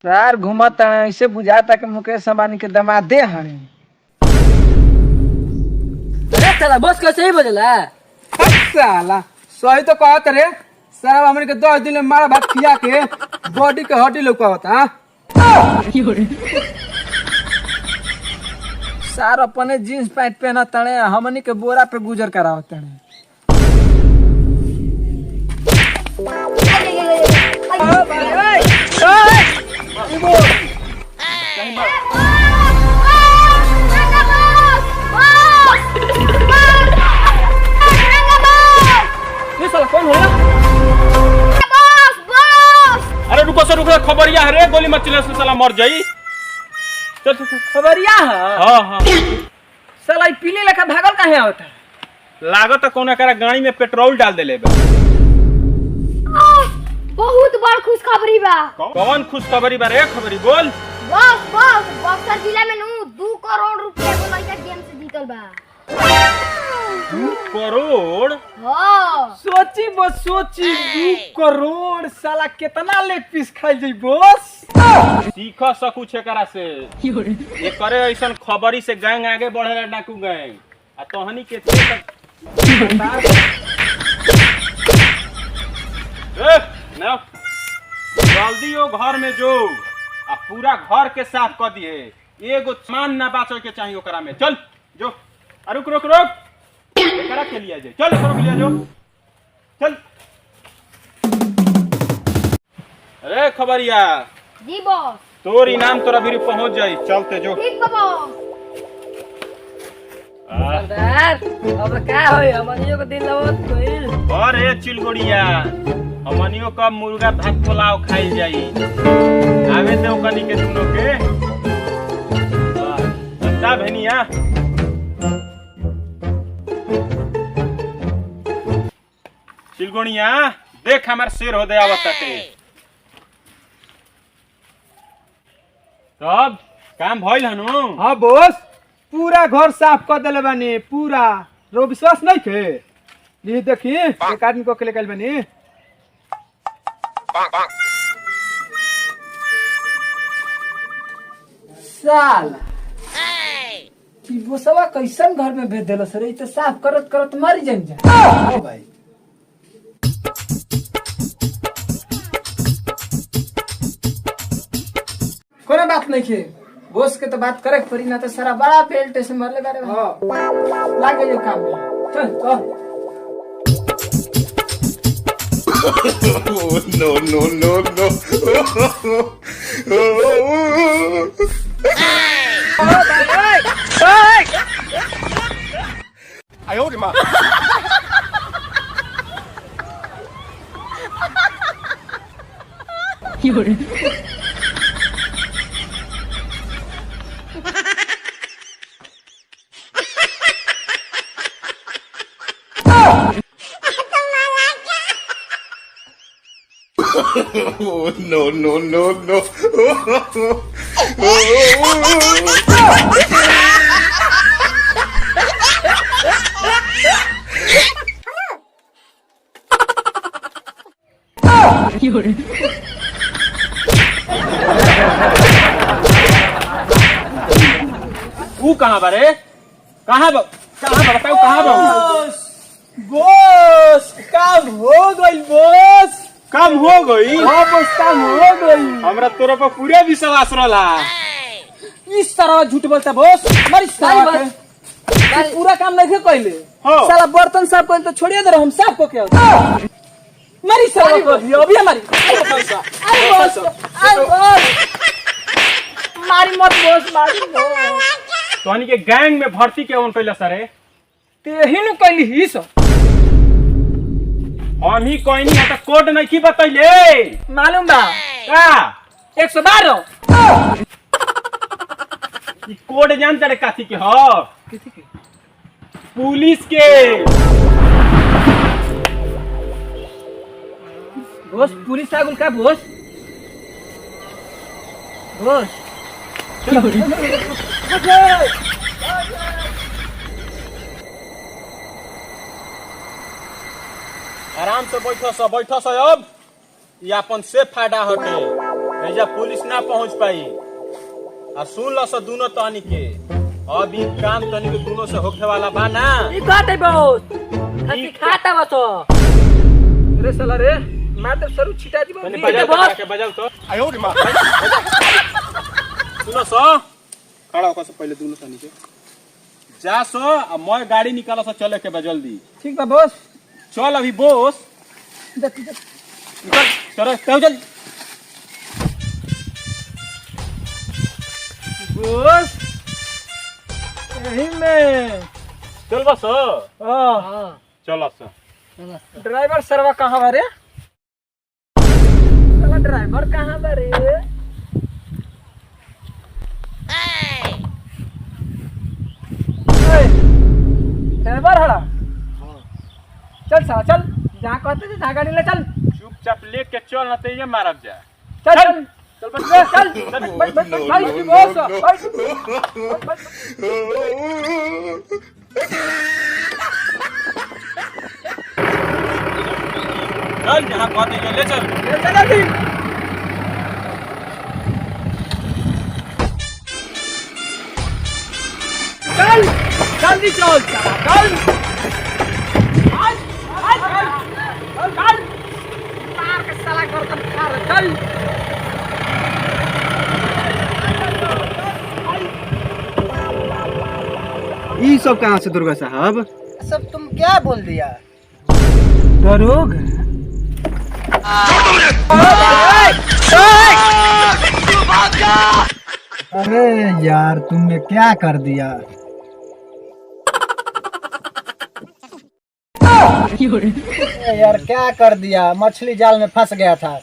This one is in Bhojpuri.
यार घूमत ऐसे बुझाता कि मुकेश अंबानी के दमादे हरे। अरे साला बस कैसे ही बजला। साला सही तो कहत रे। साहब हमन के 10 दिन में मारा भात खिया के बॉडी के हड्डी लौका होता। सार अपने जींस पैंट पहना तणे हमनी के बोरा पे गुजर करावत तणे। कौन हो? अरे रुको सर रुको, खबरिया है रे, गोली मत चले से साला मर जाई। चल चल खबरिया है। हां हां साला ई पीले लेखा भागल काहे होता? लागत कोना करा गाड़ी में पेट्रोल डाल देले बा। बहुत बड़ खुशखबरी बा। कौन खुशखबरी बा रे? खबरी बोल। बस बक्सर जिला में 2 करोड़ रुपया को लइका गेम से जीतल बा। 2 करोड़? हां सोची 2 करोड़ साला कितना लेग पीस खाई जाई बॉस। सीख सकू छे करा से। ये करे ऐसन खबरी से गैंग आगे बढ़े डाकू गैंग। आ तोहनी के ना जल्दी वो घर में जो आ पूरा घर के साफ कर दिए। एगो सामान ना बाचे के चाहिए ओकरा में। चल जो। रुक रुक रुक, एकरा के लिए जे चल रुक लिया जो। चल। अरे खबरिया जी बॉस। तोर इनाम तोरा भी पहुंच जाई। चलते जो। ठीक बा बॉस। सरदार अब का होई, हमनियो के दिन लवत कोइल। अरे चिलगोड़िया हमनियो का मुर्गा भात पुलाव खाई जाई। आवे दे ओकनी के दुनो के। बता भनिया चिलगोड़िया देख हमार शेर हो दे आवत ताटे। तब काम भइल हनु? हां बॉस, पूरा घर साफ कर देले बानी पूरा। रो विश्वास नहीं थे? ये देखी एक आदमी को लेकर बानी। साला ई बोसवा कैसन घर में भेज देलो सर? ई तो साफ करत करत मर जाइन जा। ओ भाई कोनो बात नहीं खे। बोस के तो बात करे पड़ी ना, तो सारा बड़ा बेल्ट से मरले बारे। हां लागे जो काम में। चल चल। no, no, no, no. I owed him up. no, no, no, no. ऊ कहां बारे? कहां बताओ कहां बा? बॉस काम हो गई बॉस। काम हो गई? हां बॉस काम हो गई। हमरा तोरा पर पूरा विश्वास रहला। इस तरह झूठ बोलता बॉस। हमारी सारी बात पूरा काम नहीं कइले। हाँ। साला बर्तन साफ कर तो छोड़िए दे, हम साफ को क्या मारी सारी कर दियो अभी हमारी। अरे बॉस अरे बॉस मारी मत बॉस, मारी मत। तोहनी के गैंग में भर्ती केवन कैला सरे? तेही नु कइली ही सब। हम ही कोई नहीं है तो कोड नहीं की बतैले। मालूम बा का 112 ई कोड जानते रे काथी के हो? किसी के पुलिस के। बॉस पुलिस आगुल का बॉस? बॉस आराम से बैठो सा अब ये अपन से फायदा हटे। ऐजा पुलिस ना पहुंच पाई। आ सुन लो सो दोनों तनी के अब ई काम तनी के दोनों से होखे वाला बा ना। ई बात है बॉस खसी खाता बसो रे साला रे मैं तो सरू छिटा दी तनी ठीक है, बजाओ बॉस। के बजाओ तो। आयो रे माँ सुनो सो खड़ा होकर से पहले दोनों तनी के जा सो आ मैं गाड़ी निकालो सो चले के बा जल्दी। ठीक बा बॉस। चल अभी बोस निकल चलो चल बॉस यही में चल बस हां चल सो। ड्राइवर सरवा कहाँ बारे? साला ड्राइवर कहाँ बारे? ड्राइवर हड़ा चल साला चल जहाँ कहते थे जहाँ गाड़ी ले चल। चुपचाप लेके चल ना तो ये मारब जा। चल चल चल बस चल बैठ बैठ बैठ बॉस बैठ चल जहाँ कहते हैं ले चल। चल जल्दी चल जल्दी चल चल आज आज चल चल मार के साला गर्दन फाड़ चल। ये सब कहाँ से दुर्गा साहब? सब तुम क्या बोल दिया? दरोग अरे यार तुमने क्या कर दिया? यार क्या कर दिया? मछली जाल में फंस गया था।